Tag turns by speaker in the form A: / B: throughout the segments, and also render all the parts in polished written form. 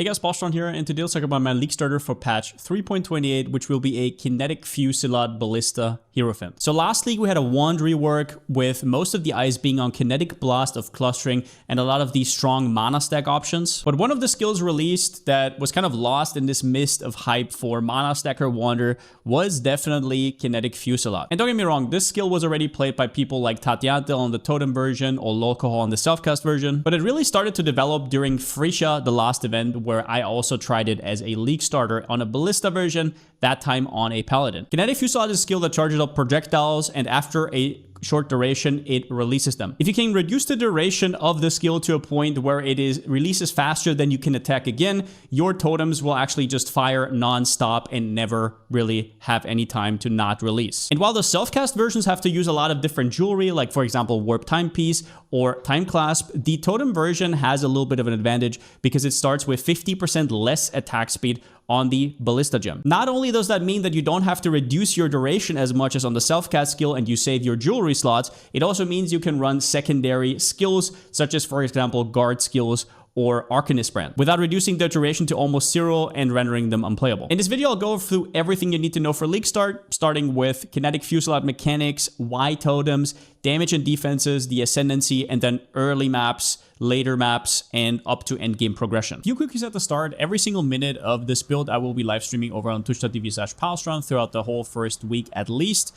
A: Hey guys, Palsteron here, and today I'll talk about my Leaguestarter for patch 3.28, which will be a Kinetic Fusillade Ballista Hierophant. So last league we had a wand rework with most of the eyes being on Kinetic Blast of clustering and a lot of these strong mana stack options. But one of the skills released that was kind of lost in this mist of hype for mana stacker wander was definitely Kinetic Fusillade. And don't get me wrong, this skill was already played by people like Tatiante on the Totem version or Locohol on the self-cast version, but it really started to develop during Frisha, the last event, where I also tried it as a Leaguestarter on a Ballista version, that time on a Paladin. Kinetic Fusillade is a skill that charges up projectiles, and after a short duration, it releases them. If you can reduce the duration of the skill to a point where it releases faster than you can attack again, your totems will actually just fire non-stop and never really have any time to not release. And while the self-cast versions have to use a lot of different jewelry, like for example Warp Timepiece or Time Clasp, the totem version has a little bit of an advantage because it starts with 50% less attack speed on the Ballista gem. Not only does that mean that you don't have to reduce your duration as much as on the self-cast skill and you save your jewelry slots, it also means you can run secondary skills such as, for example, guard skills or Arcanist Brand without reducing the duration to almost zero and rendering them unplayable. In this video, I'll go through everything you need to know for League Start, starting with Kinetic Fusillade mechanics, why totems, damage and defenses, the Ascendancy, and then early maps, later maps, and up to endgame progression. A few quickies at the start. Every single minute of this build, I will be live streaming over on twitch.tv/Palsteron throughout the whole first week at least.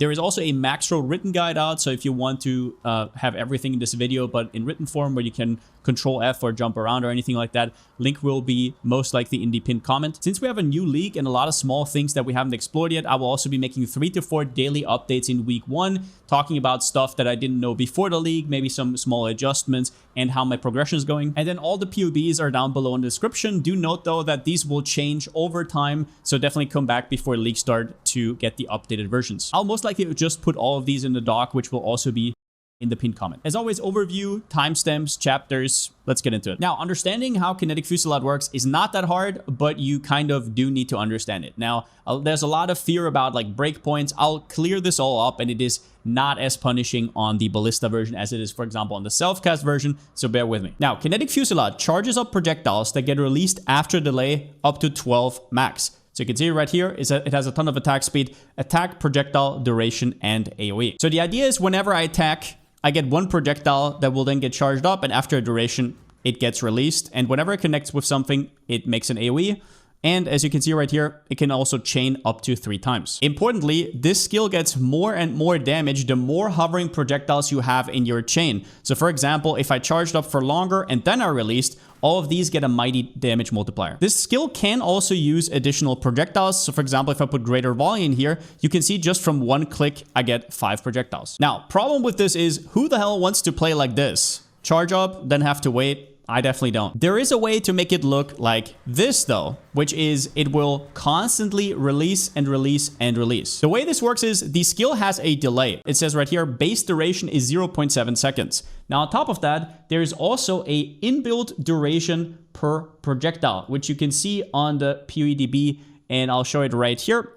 A: There is also a Maxroll written guide out, so if you want to have everything in this video, but in written form where you can Control F or jump around or anything like that, link will be most likely in the pinned comment. Since we have a new league and a lot of small things that we haven't explored yet, I will also be making 3 to 4 daily updates in week 1, talking about stuff that I didn't know before the league, maybe some small adjustments, and how my progression is going. And then all the POBs are down below in the description. Do note though that these will change over time, so definitely come back before League Start to get the updated versions. I'll most likely just put all of these in the doc, which will also be in the pinned comment. As always, overview, timestamps, chapters. Let's get into it. Now, understanding how Kinetic Fusillade works is not that hard, but you kind of do need to understand it. Now, there's a lot of fear about like breakpoints. I'll clear this all up, and it is not as punishing on the Ballista version as it is, for example, on the self-cast version, so bear with me. Now, Kinetic Fusillade charges up projectiles that get released after delay up to 12 max. So you can see right here is that it has a ton of attack speed, attack, projectile, duration, and AoE. So the idea is whenever I attack, I get one projectile that will then get charged up, and after a duration, it gets released. And whenever it connects with something, it makes an AoE. And as you can see right here, it can also chain up to 3 times. Importantly, this skill gets more and more damage the more hovering projectiles you have in your chain. So for example, if I charged up for longer and then are released, all of these get a mighty damage multiplier. This skill can also use additional projectiles. So for example, if I put greater volley in here, you can see just from one click, I get 5 projectiles. Now, problem with this is who the hell wants to play like this? Charge up, then have to wait. I definitely don't. There is a way to make it look like this though, which is it will constantly release and release and release. The way this works is the skill has a delay. It says right here, base duration is 0.7 seconds. Now on top of that, there is also a inbuilt duration per projectile, which you can see on the PoEDB, and I'll show it right here.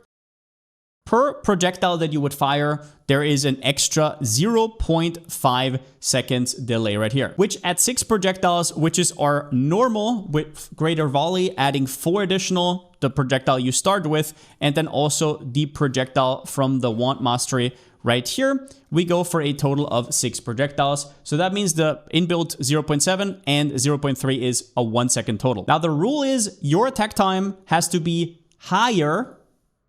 A: Per projectile that you would fire, there is an extra 0.5 seconds delay right here, which at 6 projectiles, which is our normal with greater volley, adding 4 additional, the projectile you start with, and then also the projectile from the Wand Mastery right here, we go for a total of 6 projectiles. So that means the inbuilt 0.7 and 0.3 is a 1 second total. Now the rule is your attack time has to be higher.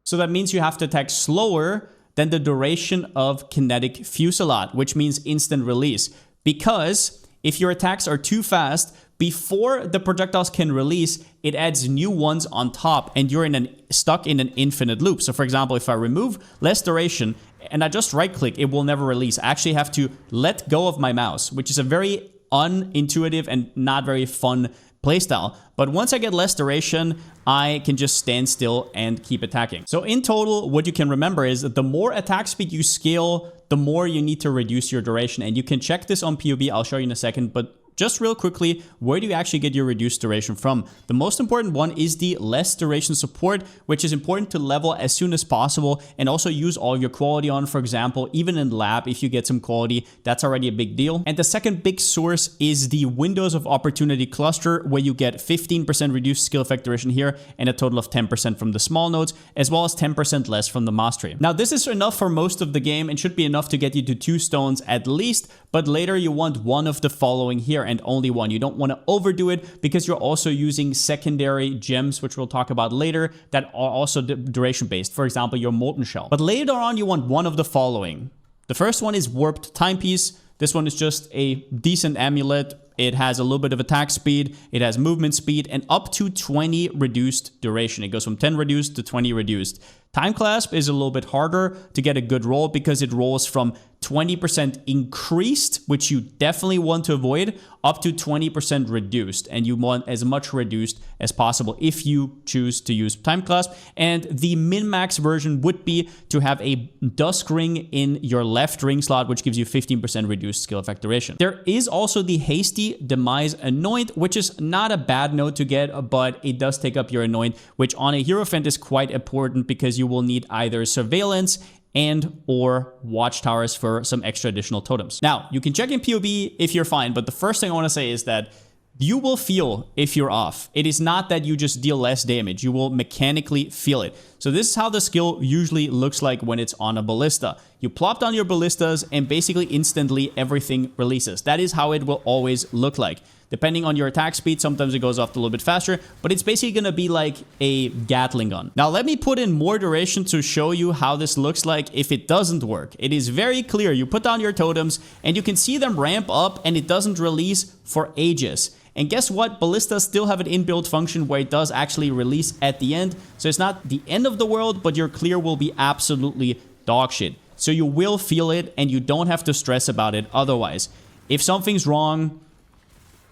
A: So that means you have to attack slower than the duration of Kinetic Fusillade, which means instant release. Because if your attacks are too fast, before the projectiles can release, it adds new ones on top, and you're stuck in an infinite loop. So for example, if I remove less duration and I just right click, it will never release. I actually have to let go of my mouse, which is a very unintuitive and not very fun playstyle. But once I get less duration, I can just stand still and keep attacking. So in total, what you can remember is that the more attack speed you scale, the more you need to reduce your duration. And you can check this on POB, I'll show you in a second. But just real quickly, where do you actually get your reduced duration from? The most important one is the less duration support, which is important to level as soon as possible and also use all your quality on. For example, even in lab, if you get some quality, that's already a big deal. And the second big source is the Windows of Opportunity cluster, where you get 15% reduced skill effect duration here and a total of 10% from the small nodes, as well as 10% less from the mastery. Now, this is enough for most of the game and should be enough to get you to 2 stones at least, but later you want one of the following here and only one. You don't want to overdo it because you're also using secondary gems, which we'll talk about later, that are also duration based. For example, your Molten Shell. But later on, you want one of the following. The first one is Warped Timepiece. This one is just a decent amulet. It has a little bit of attack speed, it has movement speed, and up to 20 reduced duration. It goes from 10 reduced to 20 reduced. Time Clasp is a little bit harder to get a good roll because it rolls from 20% increased, which you definitely want to avoid, up to 20% reduced. And you want as much reduced as possible if you choose to use Time Clasp. And the min-max version would be to have a Dusk Ring in your left ring slot, which gives you 15% reduced skill effect duration. There is also the Hasty Demise Anoint, which is not a bad node to get, but it does take up your Anoint, which on a Hierophant is quite important because you will need either Surveillance and or Watchtowers for some extra additional totems. Now, you can check in PoB if you're fine, but the first thing I want to say is that you will feel if you're off. It is not that you just deal less damage. You will mechanically feel it. So this is how the skill usually looks like when it's on a ballista. You plop down your ballistas and basically instantly everything releases. That is how it will always look like. Depending on your attack speed, sometimes it goes off a little bit faster, but it's basically going to be like a Gatling gun. Now, let me put in more duration to show you how this looks like if it doesn't work. It is very clear. You put down your totems and you can see them ramp up and it doesn't release for ages. And guess what? Ballistas still have an inbuilt function where it does actually release at the end. So it's not the end of the world, but your clear will be absolutely dog shit. So you will feel it and you don't have to stress about it otherwise. If something's wrong,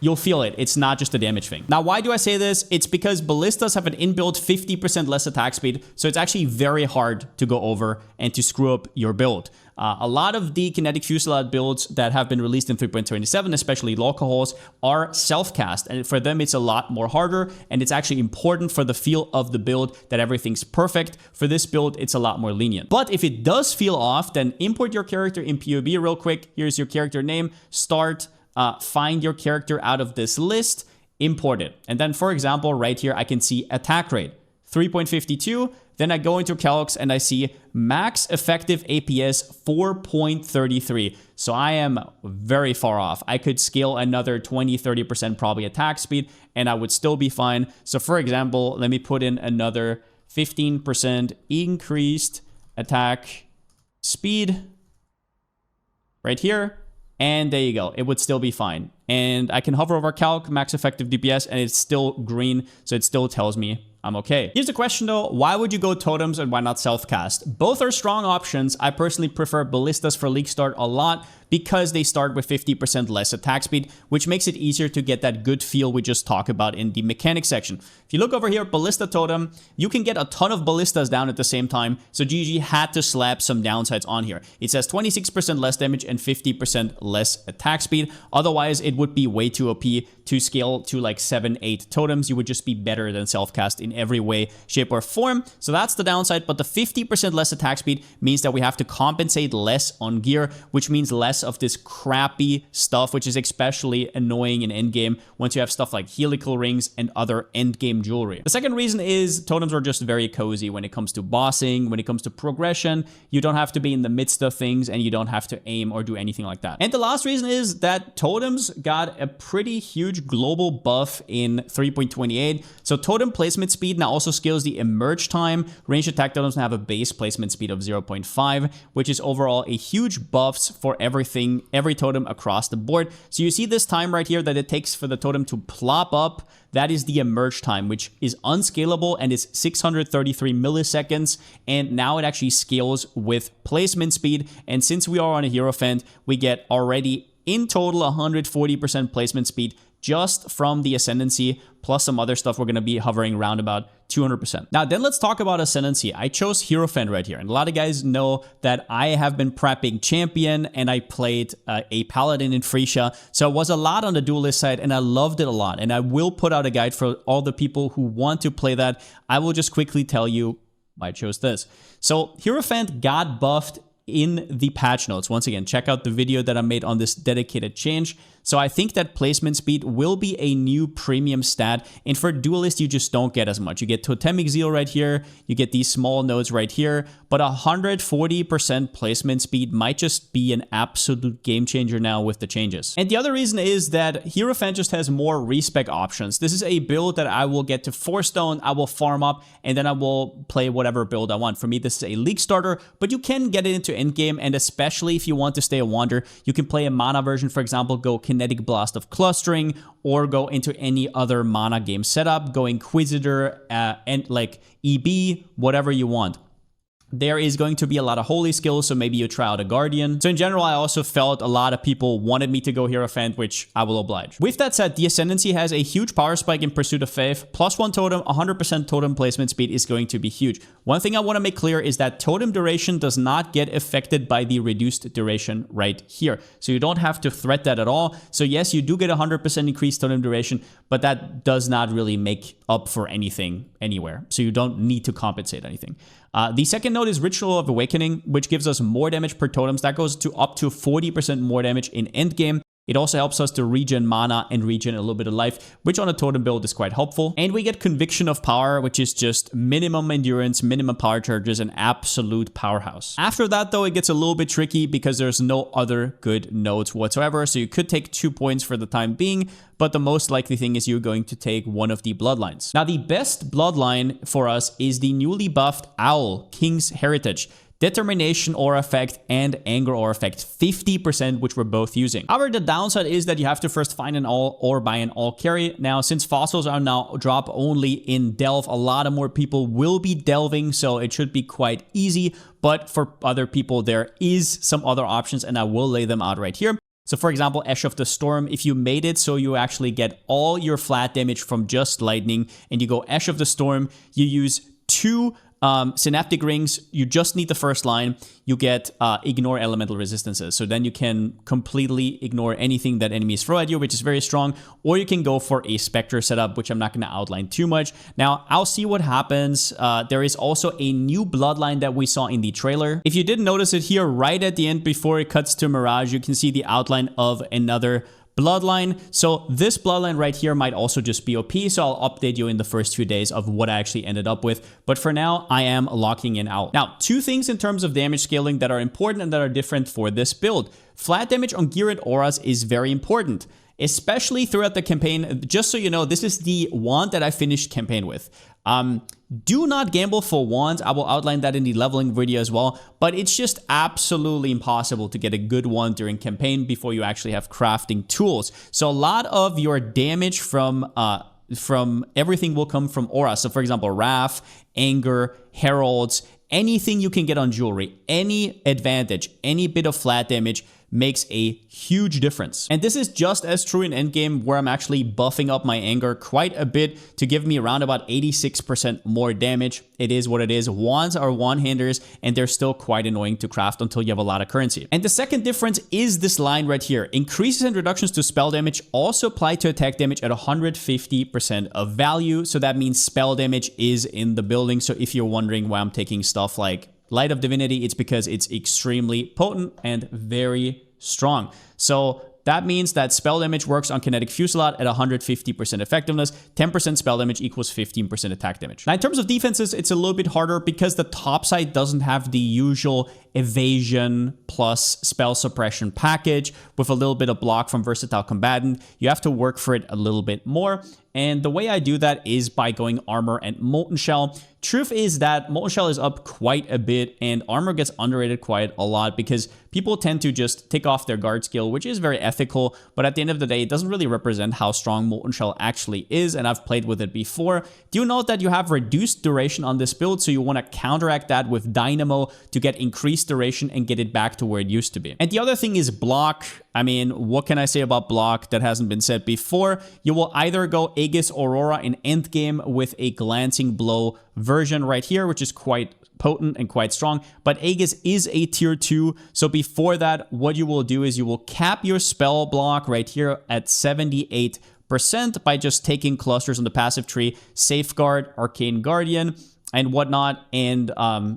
A: you'll feel it. It's not just a damage thing. Now, why do I say this? It's because ballistas have an inbuilt 50% less attack speed, so it's actually very hard to go over and to screw up your build. A lot of the Kinetic Fusillade builds that have been released in 3.27, especially local holes, are self-cast, and for them it's a lot more harder, and it's actually important for the feel of the build that everything's perfect. For this build, it's a lot more lenient. But if it does feel off, then import your character in PoB real quick. Here's your character name, start, find your character out of this list, import it. And then, for example, right here, I can see attack rate, 3.52. Then I go into calcs and I see max effective APS 4.33. So I am very far off. I could scale another 20-30% probably attack speed and I would still be fine. So for example, let me put in another 15% increased attack speed right here. And there you go. It would still be fine. And I can hover over calc, max effective DPS, and it's still green. So it still tells me I'm okay. Here's the question though, why would you go totems and why not self-cast? Both are strong options. I personally prefer ballistas for Leaguestart a lot because they start with 50% less attack speed, which makes it easier to get that good feel we just talked about in the mechanics section. If you look over here, Ballista Totem, you can get a ton of ballistas down at the same time, so GG had to slap some downsides on here. It says 26% less damage and 50% less attack speed. Otherwise, it would be way too OP to scale to like 7-8 totems. You would just be better than self-cast in every way, shape, or form. So that's the downside, but the 50% less attack speed means that we have to compensate less on gear, which means less of this crappy stuff, which is especially annoying in endgame once you have stuff like helical rings and other endgame jewelry. The second reason is totems are just very cozy when it comes to bossing, when it comes to progression. You don't have to be in the midst of things and you don't have to aim or do anything like that. And the last reason is that totems got a pretty huge global buff in 3.28. So totem placement speed now also scales the emerge time. Ranged attack totems have a base placement speed of 0.5, which is overall a huge buffs for everything, every totem across the board. So you see this time right here that it takes for the totem to plop up. That is the emerge time, which is unscalable and is 633 milliseconds. And now it actually scales with placement speed. And since we are on a Hierophant, we get already in total 140% placement speed just from the Ascendancy, plus some other stuff. We're going to be hovering around about 200%. Now, then let's talk about Ascendancy. I chose Hierophant right here. And a lot of guys know that I have been prepping Champion and I played a Paladin in Frisia. So it was a lot on the duelist side and I loved it a lot. And I will put out a guide for all the people who want to play that. I will just quickly tell you why I chose this. So Hierophant got buffed in the patch notes. Once again, check out the video that I made on this dedicated change. So I think that placement speed will be a new premium stat. And for duelist, you just don't get as much. You get Totem Exile right here. You get these small nodes right here. But 140% placement speed might just be an absolute game changer now with the changes. And the other reason is that Hierophant just has more respec options. This is a build that I will get to 4-stone, I will farm up, and then I will play whatever build I want. For me, this is a Leaguestarter, but you can get it into endgame, and especially if you want to stay a Wander, you can play a mana version, for example, go Kinetic Blast of Clustering, or go into any other mana game setup, go Inquisitor, and like EB, whatever you want. There is going to be a lot of holy skills, so maybe you try out a Guardian. So in general, I also felt a lot of people wanted me to go Hierophant, which I will oblige. With that said, the Ascendancy has a huge power spike in Pursuit of Faith. +1 totem, 100% totem placement speed is going to be huge. One thing I want to make clear is that totem duration does not get affected by the reduced duration right here. So you don't have to threat that at all. So yes, you do get 100% increased totem duration, but that does not really make up for anything anywhere. So you don't need to compensate anything. The second node is Ritual of Awakening, which gives us more damage per totems. That goes to up to 40% more damage in endgame. It also helps us to regen mana and regen a little bit of life, which on a totem build is quite helpful. And we get Conviction of Power, which is just minimum endurance, minimum power charges, an absolute powerhouse. After that, though, it gets a little bit tricky because there's no other good nodes whatsoever. So you could take 2 points for the time being, but the most likely thing is you're going to take one of the bloodlines. Now, the best bloodline for us is the newly buffed Owl, King's Heritage. Determination aura effect and anger aura effect, 50%, which we're both using. However, the downside is that you have to first find an all or buy an all carry. Now, since fossils are now drop only in Delve, a lot of more people will be delving, so it should be quite easy. But for other people, there is some other options, and I will lay them out right here. So for example, Ash of the Storm, if you made it so you actually get all your flat damage from just lightning, and you go Ash of the Storm, you use 2 Synaptic Rings, you just need the first line, you get ignore elemental resistances. So then you can completely ignore anything that enemies throw at you, which is very strong. Or you can go for a Spectre setup, which I'm not going to outline too much. Now, I'll see what happens. There is also a new bloodline that we saw in the trailer. If you didn't notice it here, right at the end before it cuts to Mirage, you can see the outline of another bloodline. So this bloodline right here might also just be OP, so I'll update you in the first few days of what I actually ended up with. But for now, I am locking in Owl. Now, 2 things in terms of damage scaling that are important and that are different for this build. Flat damage on gear and auras is very important, especially throughout the campaign. Just so you know, this is the wand that I finished campaign with. Do not gamble for wands. I will outline that in the leveling video as well, but it's just absolutely impossible to get a good wand during campaign before you actually have crafting tools. So a lot of your damage from everything will come from aura. So for example, Wrath, Anger, Heralds, anything you can get on jewelry, any advantage, any bit of flat damage makes a huge difference. And this is just as true in endgame, where I'm actually buffing up my anger quite a bit to give me around about 86% more damage. It is what it is. Wands are one-handers, and they're still quite annoying to craft until you have a lot of currency. And the second difference is this line right here. Increases and reductions to spell damage also apply to attack damage at 150% of value. So that means spell damage is in the building. So if you're wondering why I'm taking stuff like Light of Divinity, it's because it's extremely potent and very strong. So that means that spell damage works on Kinetic Fusillade at 150% effectiveness. 10% spell damage equals 15% attack damage. Now, in terms of defenses, it's a little bit harder because the top side doesn't have the usual evasion plus spell suppression package with a little bit of block from Versatile Combatant. You have to work for it a little bit more. And the way I do that is by going Armor and Molten Shell. truth is that Molten Shell is up quite a bit and armor gets underrated quite a lot because people tend to just take off their guard skill, which is very ethical, but at the end of the day, it doesn't really represent how strong Molten Shell actually is, and I've played with it before. Do note that you have reduced duration on this build, so you want to counteract that with Dynamo to get increased duration and get it back to where it used to be. And the other thing is block. I mean, what can I say about block that hasn't been said before? You will either go Aegis Aurora in Endgame with a Glancing Blow version right here, which is quite potent and quite strong, but Aegis is a tier 2, so before that, what you will do is you will cap your spell block right here at 78% by just taking clusters on the passive tree, Safeguard, Arcane Guardian, and whatnot, and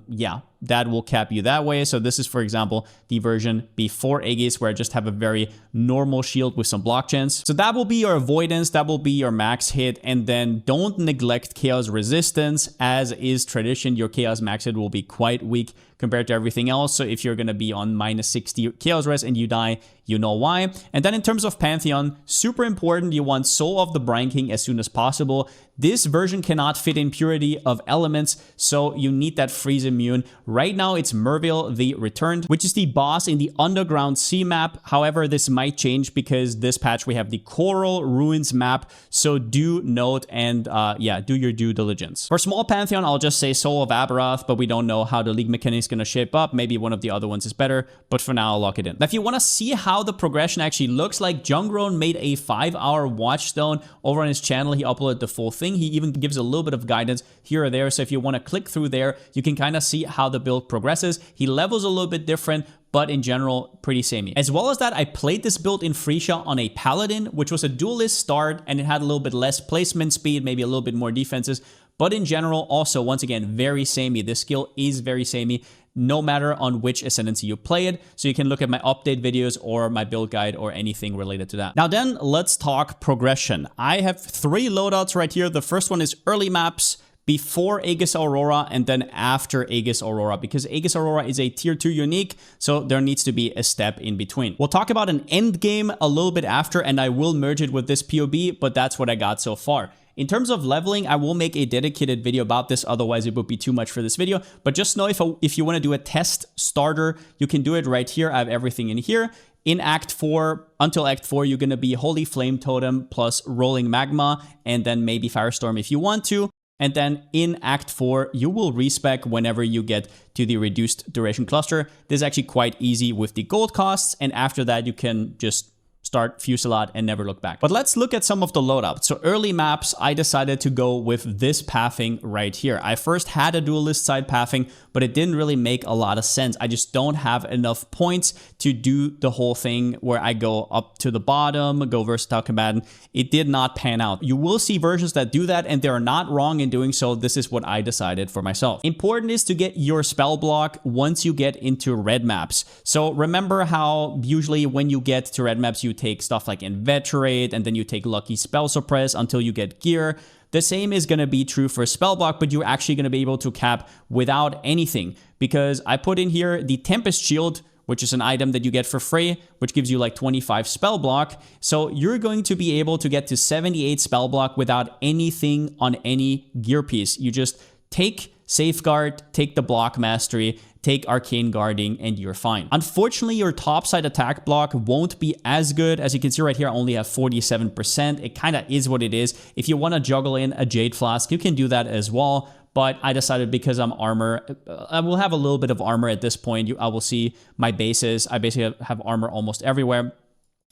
A: yeah, that will cap you that way. So this is, for example, the version before Aegis, where I just have a very normal shield with some block chance. So that will be your avoidance, that will be your max hit, and then don't neglect Chaos Resistance. As is tradition, your Chaos max hit will be quite weak compared to everything else. So if you're going to be on minus 60 Chaos Res and you die, you know why. And then in terms of Pantheon, super important, you want Soul of the Brine King as soon as possible. This version cannot fit in Purity of Elements, so you need that freeze immune. Right now, it's Merville the Returned, which is the boss in the Underground Sea map. However, this might change because this patch we have the Coral Ruins map, so do note and yeah, do your due diligence. For small Pantheon, I'll just say Soul of Aberoth, but we don't know how the League mechanics is going to shape up. Maybe one of the other ones is better, but for now, I'll lock it in. Now, if you want to see how the progression actually looks like, Jungroan made a 5-hour watchstone over on his channel. He uploaded the full thing. He even gives a little bit of guidance here or there, so if you want to click through there, you can kind of see how the build progresses. He levels a little bit different, but in general, pretty samey. As well as that, I played this build in Frisia on a Paladin, which was a duelist start, and it had a little bit less placement speed, maybe a little bit more defenses, but in general, also, once again, very samey. This skill is very samey, no matter on which Ascendancy you play it. So you can look at my update videos or my build guide or anything related to that. Now then, let's talk progression. I have 3 loadouts right here. The first one is early maps, before Aegis Aurora, and then after Aegis Aurora, because Aegis Aurora is a tier 2 unique, so there needs to be a step in between. We'll talk about an Endgame a little bit after, and I will merge it with this POB, but that's what I got so far. In terms of leveling, I will make a dedicated video about this, otherwise it would be too much for this video. But just know if you want to do a test starter, you can do it right here. I have everything in here. In Act 4, until Act 4, you're going to be Holy Flame Totem plus Rolling Magma, and then maybe Firestorm if you want to. And then in Act 4, you will respec whenever you get to the reduced duration cluster. This is actually quite easy with the gold costs, and after that, you can just start Fusillade and never look back. But let's look at some of the loadouts. So early maps, I decided to go with this pathing right here. I first had a duelist side pathing, but it didn't really make a lot of sense. I just don't have enough points to do the whole thing where I go up to the bottom, go versatile combatant. It did not pan out. You will see versions that do that, and they're not wrong in doing so. This is what I decided for myself. Important is to get your spell block once you get into red maps. So remember how usually when you get to red maps, you take stuff like Inveterate, and then you take Lucky Spell Suppress until you get gear. The same is going to be true for spell block, but you're actually going to be able to cap without anything, because I put in here the Tempest Shield, which is an item that you get for free, which gives you like 25 spell block. So you're going to be able to get to 78 spell block without anything on any gear piece. You just take Safeguard, take the Block Mastery, take Arcane Guarding, and you're fine. Unfortunately, your topside attack block won't be as good. As you can see right here, I only have 47%. It kind of is what it is. If you want to juggle in a Jade Flask, you can do that as well. But I decided because I'm armor, I will have a little bit of armor at this point. I will see my bases. I basically have armor almost everywhere,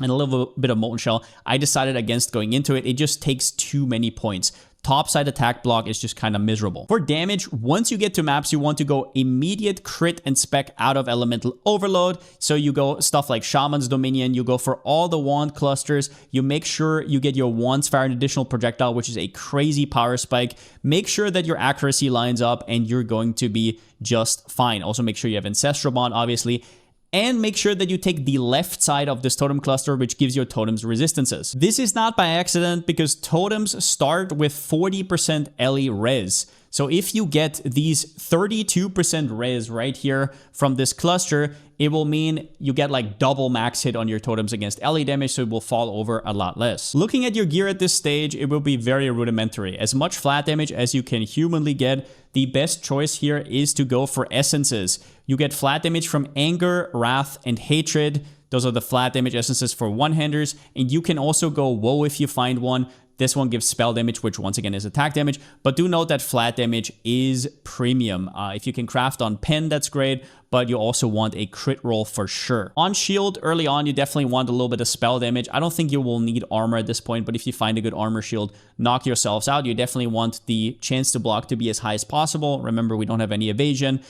A: and a little bit of Molten Shell. I decided against going into it. It just takes too many points. Topside attack block is just kind of miserable. For damage, once you get to maps, you want to go immediate crit and spec out of Elemental Overload. So you go stuff like Shaman's Dominion, you go for all the wand clusters, you make sure you get your Wands Fire and additional projectile, which is a crazy power spike. Make sure that your accuracy lines up and you're going to be just fine. Also make sure you have Ancestral Bond, obviously. And make sure that you take the left side of this totem cluster, which gives your totems resistances. This is not by accident, because totems start with 40% LE res. So if you get these 32% res right here from this cluster, it will mean you get like double max hit on your totems against LE damage, so it will fall over a lot less. Looking at your gear at this stage, it will be very rudimentary. As much flat damage as you can humanly get, the best choice here is to go for essences. You get flat damage from Anger, Wrath, and Hatred. Those are the flat damage essences for one-handers, and you can also go Woe if you find one. This one gives spell damage, which once again is attack damage, but do note that flat damage is premium. If you can craft on pen, that's great, but you also want a crit roll for sure. On shield, early on, you definitely want a little bit of spell damage. I don't think you will need armor at this point, but if you find a good armor shield, knock yourselves out. You definitely want the chance to block to be as high as possible. Remember, we don't have any evasion.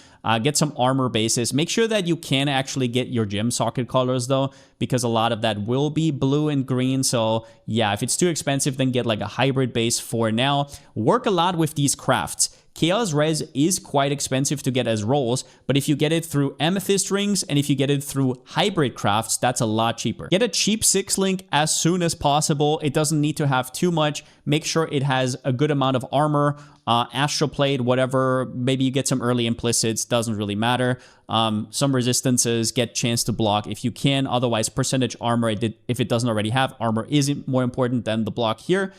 A: Get some armor bases. Make sure that you can actually get your gem socket colors though, because a lot of that will be blue and green. So yeah, if it's too expensive, then get like a hybrid base for now. Work a lot with these crafts. Chaos Res is quite expensive to get as rolls, but if you get it through Amethyst Rings and if you get it through hybrid crafts, that's a lot cheaper. Get a cheap 6-link as soon as possible. It doesn't need to have too much. Make sure it has a good amount of armor, Astral Plate, whatever. Maybe you get some early implicits, doesn't really matter. Some resistances, get chance to block if you can. Otherwise, percentage armor, if it doesn't already have armor, is more important than the block here.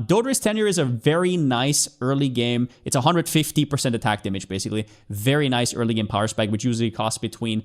A: Dodra's Tenure is a very nice early game. It's 150% attack damage, basically. Very nice early game power spike, which usually costs between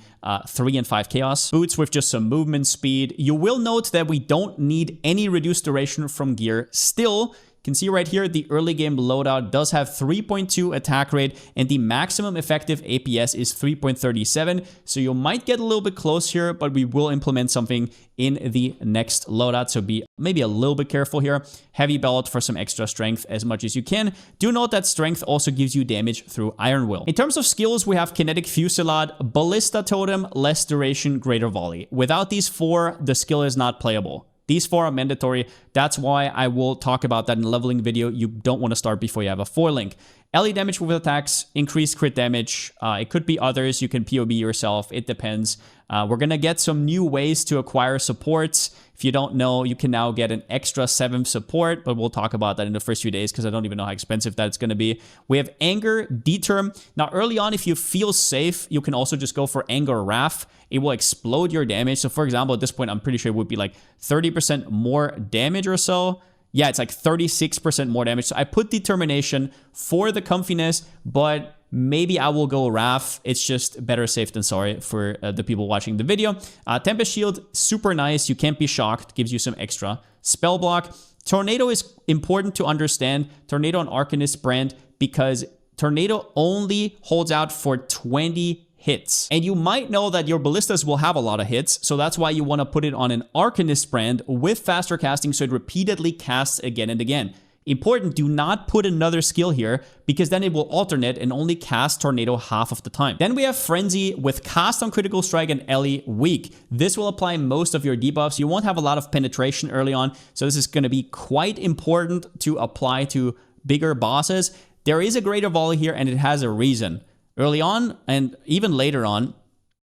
A: 3 and 5 chaos. Boots with just some movement speed. You will note that we don't need any reduced duration from gear. Still, you can see right here, the early game loadout does have 3.2 attack rate, and the maximum effective APS is 3.37. So you might get a little bit close here, but we will implement something in the next loadout. So be maybe a little bit careful here. Heavy belt for some extra strength as much as you can. Do note that strength also gives you damage through Iron Will. In terms of skills, we have Kinetic Fusillade, Ballista Totem, less duration, greater volley. Without these 4, the skill is not playable. These 4 are mandatory. That's why I will talk about that in a leveling video. You don't want to start before you have a 4-link. LE damage with attacks, increased crit damage. It could be others. You can POB yourself. It depends. We're going to get some new ways to acquire supports. If you don't know, you can now get an extra 7th support, but we'll talk about that in the first few days because I don't even know how expensive that's going to be. We have Anger, Determ. Now, early on, if you feel safe, you can also just go for Anger Wrath. It will explode your damage. So, for example, at this point, I'm pretty sure it would be like 30% more damage or so. Yeah, it's like 36% more damage. So I put Determination for the comfiness, but maybe I will go Wrath. It's just better safe than sorry for the people watching the video. Tempest Shield, super nice. You can't be shocked. Gives you some extra. Spell Block. Tornado is important to understand. Tornado and Arcanist brand because Tornado only holds out for 20 hits. And you might know that your ballistas will have a lot of hits, so that's why you want to put it on an Arcanist brand with faster casting so it repeatedly casts again and again. Important, do not put another skill here because then it will alternate and only cast Tornado half of the time. Then we have Frenzy with cast on critical strike and LE weak. This will apply most of your debuffs. You won't have a lot of penetration early on, so this is going to be quite important to apply to bigger bosses. There is a greater volley here and it has a reason. Early on, and even later on,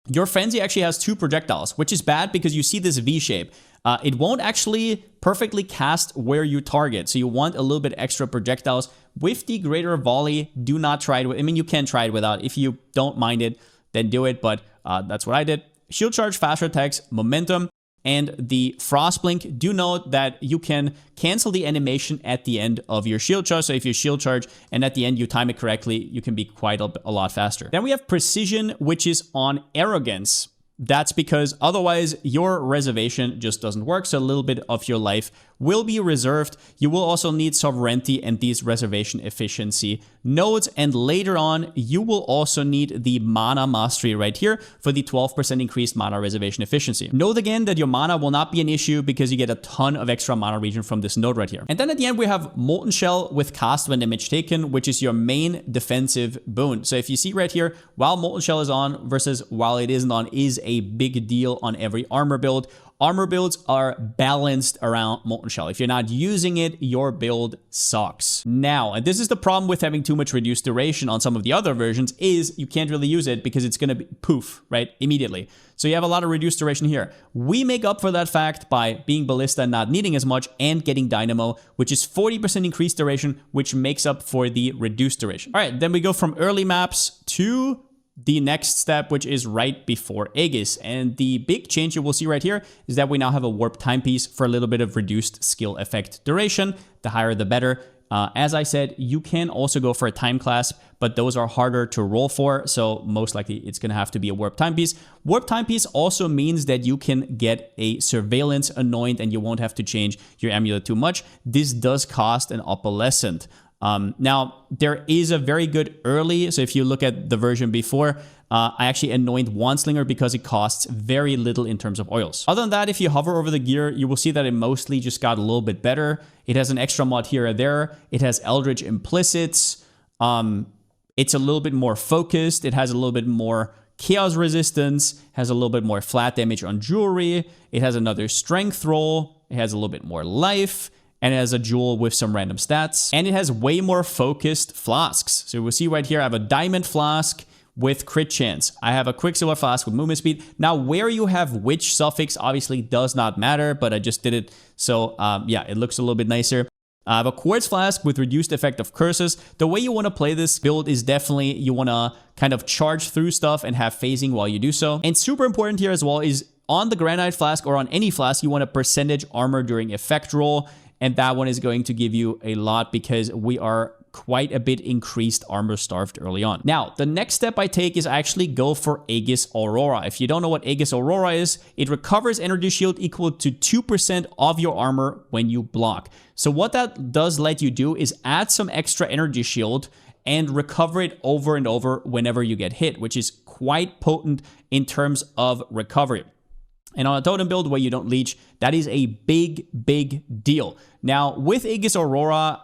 A: your Frenzy actually has 2 projectiles, which is bad because you see this V-shape. It won't actually perfectly cast where you target, so you want a little bit extra projectiles. With the greater volley, do not try it. I mean, you can try it without. If you don't mind it, then do it, but that's what I did. Shield Charge, faster attacks, momentum, and the Frostblink. Do note that you can cancel the animation at the end of your shield charge. So if you shield charge and at the end you time it correctly, you can be quite a lot faster. Then we have Precision, which is on Arrogance. That's because otherwise your reservation just doesn't work. So a little bit of your life will be reserved. You will also need Sovereignty and these reservation efficiency nodes. And later on, you will also need the Mana Mastery right here for the 12% increased mana reservation efficiency. Note again that your mana will not be an issue because you get a ton of extra mana regen from this node right here. And then at the end, we have Molten Shell with cast when damage taken, which is your main defensive boon. So if you see right here, while Molten Shell is on versus while it isn't on is a big deal on every armor build. armor builds are balanced around Molten Shell. If you're not using it, your build sucks. Now, and this is the problem with having too much reduced duration on some of the other versions, is you can't really use it because it's going to be poof, right, immediately. So you have a lot of reduced duration here. We make up for that fact by being Ballista and not needing as much and getting Dynamo, which is 40% increased duration, which makes up for the reduced duration. All right, then we go from early maps to the next step, which is right before Aegis. And the big change you will see right here is that we now have a warp timepiece for a little bit of reduced skill effect duration. The higher, the better. As I said, you can also go for a time clasp, but those are harder to roll for, so most likely it's going to have to be a warp timepiece. Warp timepiece also means that you can get a surveillance anoint and you won't have to change your amulet too much. This does cost an opalescent. Now, there is a very good early, so if you look at the version before, I actually anoint Wandslinger because it costs very little in terms of oils. Other than that, if you hover over the gear, you will see that it mostly just got a little bit better. It has an extra mod here or there. It has Eldritch Implicits. It's a little bit more focused. It has a little bit more chaos resistance, has a little bit more flat damage on jewelry. It has another strength roll. It has a little bit more life. And it has a jewel with some random stats. And it has way more focused flasks. So we'll see right here, I have a diamond flask with crit chance. I have a quicksilver flask with movement speed. Now, where you have which suffix obviously does not matter, but I just did it. So yeah, it looks a little bit nicer. I have a quartz flask with reduced effect of curses. The way you want to play this build is definitely you want to kind of charge through stuff and have phasing while you do so. And super important here as well is on the granite flask or on any flask, you want a percentage armor during effect roll. And that one is going to give you a lot because we are quite a bit increased armor starved early on. Now, the next step I take is I actually go for Aegis Aurora. If you don't know what Aegis Aurora is, it recovers energy shield equal to 2% of your armor when you block. So what that does let you do is add some extra energy shield and recover it over and over whenever you get hit, which is quite potent in terms of recovery. And on a totem build where you don't leech, that is a big, big deal. Now, with Aegis Aurora,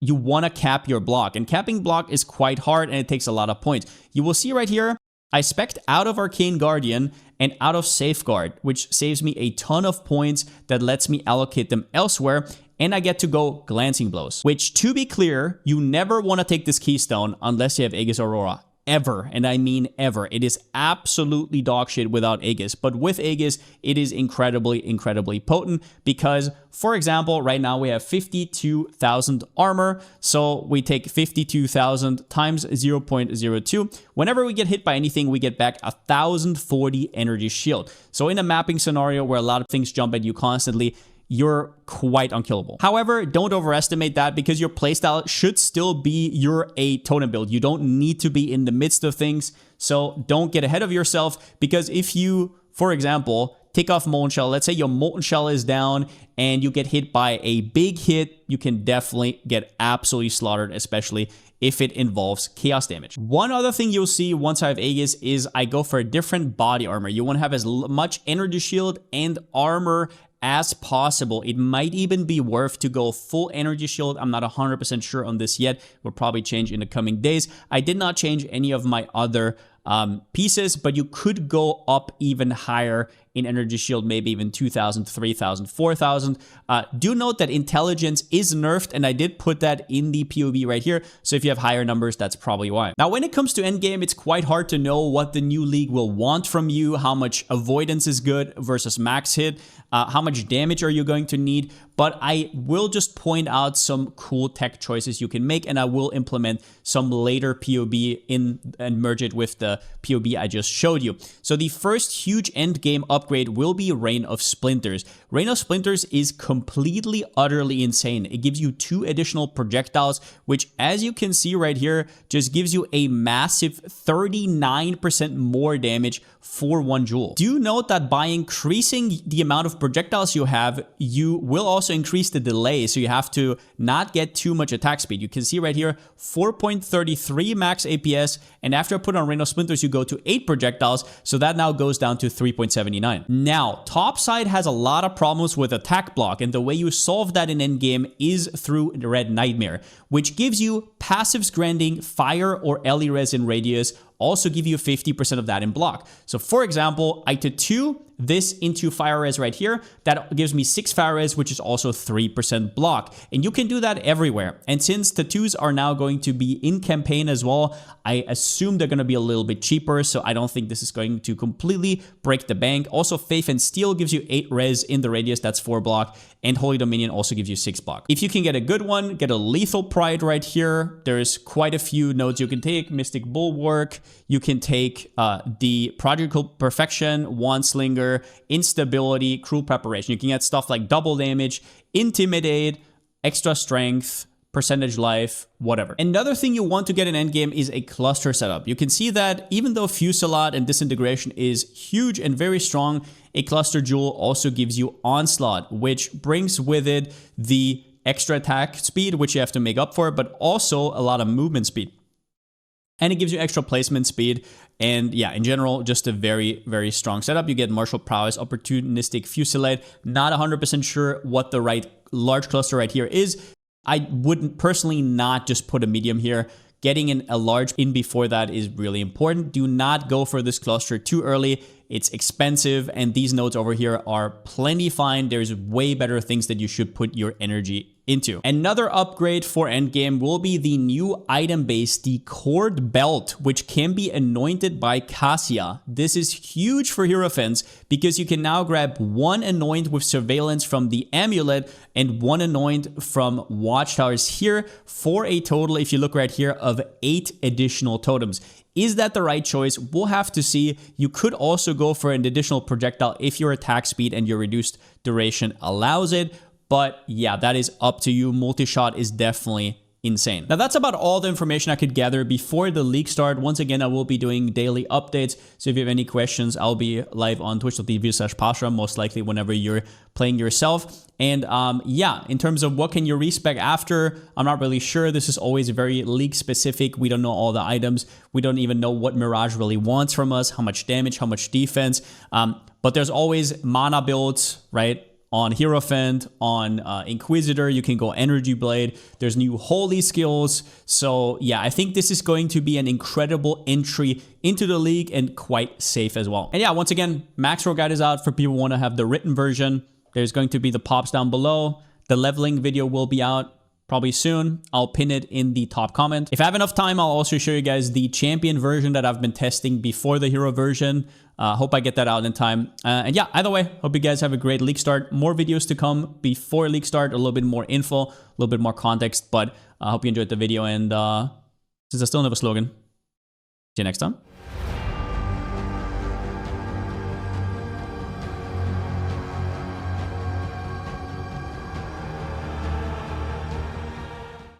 A: you want to cap your block. And capping block is quite hard and it takes a lot of points. You will see right here, I spec'd out of Arcane Guardian and out of Safeguard, which saves me a ton of points that lets me allocate them elsewhere. And I get to go Glancing Blows, which, to be clear, you never want to take this Keystone unless you have Aegis Aurora. Ever, and I mean ever. It is absolutely dog shit without Aegis, but with Aegis, it is incredibly, incredibly potent because, for example, right now we have 52,000 armor, so we take 52,000 times 0.02. Whenever we get hit by anything, we get back 1,040 energy shield. So in a mapping scenario where a lot of things jump at you constantly, you're quite unkillable. However, don't overestimate that because your playstyle should still be you're a totem build. You don't need to be in the midst of things. So don't get ahead of yourself because if you, for example, take off Molten Shell, let's say your Molten Shell is down and you get hit by a big hit, you can definitely get absolutely slaughtered, especially if it involves chaos damage. One other thing you'll see once I have Aegis is I go for a different body armor. You want to have as much energy shield and armor as possible. It might even be worth to go full energy shield. I'm not 100% sure on this yet. Will probably change in the coming days. I did not change any of my other pieces, but you could go up even higher in energy shield, maybe even 2,000, 3,000, 4,000. Do note that intelligence is nerfed, and I did put that in the POB right here. So if you have higher numbers, that's probably why. Now, when it comes to endgame, it's quite hard to know what the new league will want from you, how much avoidance is good versus max hit, how much damage are you going to need. But I will just point out some cool tech choices you can make, and I will implement some later POB in and merge it with the POB I just showed you. So the first huge endgame upgrade will be Rain of Splinters. Rain of Splinters is completely, utterly insane. It gives you 2 additional projectiles, which, as you can see right here, just gives you a massive 39% more damage for 1 jewel. Do note that by increasing the amount of projectiles you have, you will also increase the delay, so you have to not get too much attack speed. You can see right here, 4.33 max APS, and after I put on Rain of Splinters, you go to 8 projectiles, so that now goes down to 3.79. Now, topside has a lot of problems with attack block, and the way you solve that in endgame is through Red Nightmare, which gives you passives granting fire or Ellie resin radius also give you 50% of that in block. So for example, I tattoo this into fire res right here. That gives me 6 fire res, which is also 3% block. And you can do that everywhere. And since tattoos are now going to be in campaign as well, I assume they're going to be a little bit cheaper. So I don't think this is going to completely break the bank. Also, Faith and Steel gives you 8 res in the radius. That's 4 block. And Holy Dominion also gives you 6 block. If you can get a good one, get a Lethal Pride right here. There's quite a few nodes you can take. Mystic Bulwark. You can take the Prodigal Perfection, Wand Slinger, Instability, Cruel Preparation. You can get stuff like double damage, Intimidate, extra strength, percentage life, whatever. Another thing you want to get in endgame is a cluster setup. You can see that even though Fusillade and Disintegration is huge and very strong, a cluster jewel also gives you Onslaught, which brings with it the extra attack speed, which you have to make up for, but also a lot of movement speed. And it gives you extra placement speed. And yeah, in general, just a very, very strong setup. You get Martial Prowess, Opportunistic Fusillade. Not 100% sure what the right large cluster right here is. I wouldn't personally not just put a medium here. Getting in a large in before that is really important. Do not go for this cluster too early. It's expensive, and these nodes over here are plenty fine. There's way better things that you should put your energy into. Another upgrade for endgame will be the new item base, the Cord Belt, which can be anointed by Cassia. This is huge for Hierophants because you can now grab 1 anoint with surveillance from the amulet and 1 anoint from Watchtowers here for a total, if you look right here, of 8 additional totems. Is that the right choice? We'll have to see. You could also go for an additional projectile if your attack speed and your reduced duration allows it. But yeah, that is up to you. Multi-shot is definitely insane. Now that's about all the information I could gather before the league start. Once again, I will be doing daily updates. So if you have any questions, I'll be live on twitch.tv/Palsteron, most likely whenever you're playing yourself. And yeah, in terms of what can you respec after, I'm not really sure. This is always very league specific. We don't know all the items. We don't even know what Mirage really wants from us, how much damage, how much defense. But there's always mana builds, right? On Hierophant, on Inquisitor, you can go Energy Blade. There's new Holy skills. So yeah, I think this is going to be an incredible entry into the league and quite safe as well. And yeah, once again, Macro Guide is out for people who want to have the written version. There's going to be the pops down below. The leveling video will be out probably soon. I'll pin it in the top comment. If I have enough time, I'll also show you guys the champion version that I've been testing before the hero version. Hope I get that out in time. And yeah, either way, hope you guys have a great league start. More videos to come before league start, a little bit more info, a little bit more context, but I hope you enjoyed the video. And since I still don't have a slogan, see you next time.